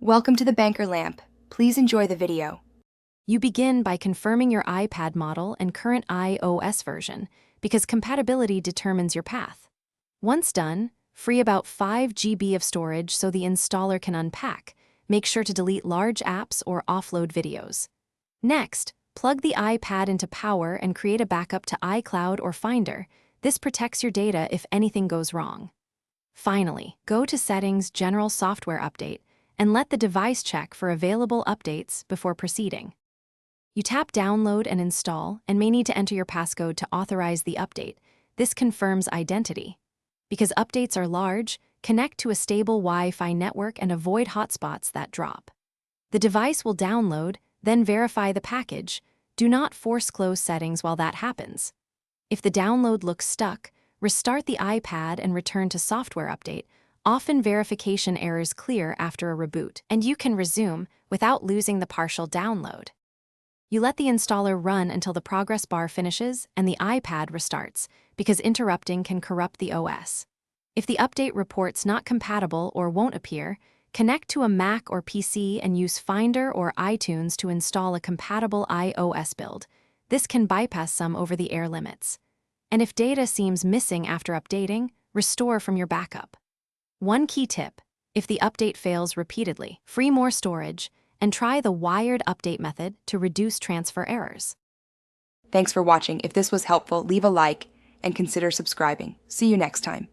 Welcome to the Banker Lamp. Please enjoy the video. You begin by confirming your iPad model and current iOS version, because compatibility determines your path. Once done, free about 5 GB of storage so the installer can unpack. Make sure to delete large apps or offload videos. Next, plug the iPad into power and create a backup to iCloud or Finder. This protects your data if anything goes wrong. Finally, go to Settings, General Software Update, and let the device check for available updates before proceeding. You tap Download and Install and may need to enter your passcode to authorize the update. This confirms identity. Because updates are large, connect to a stable Wi-Fi network and avoid hotspots that drop. The device will download, then verify the package. Do not force close settings while that happens. If the download looks stuck, restart the iPad and return to Software Update. Often verification errors clear after a reboot, and you can resume without losing the partial download. You let the installer run until the progress bar finishes and the iPad restarts, because interrupting can corrupt the OS. If the update reports not compatible or won't appear, connect to a Mac or PC and use Finder or iTunes to install a compatible iOS build. This can bypass some over-the-air limits. And if data seems missing after updating, restore from your backup. One key tip: if the update fails repeatedly, free more storage and try the wired update method to reduce transfer errors. Thanks for watching. If this was helpful, leave a like and consider subscribing. See you next time.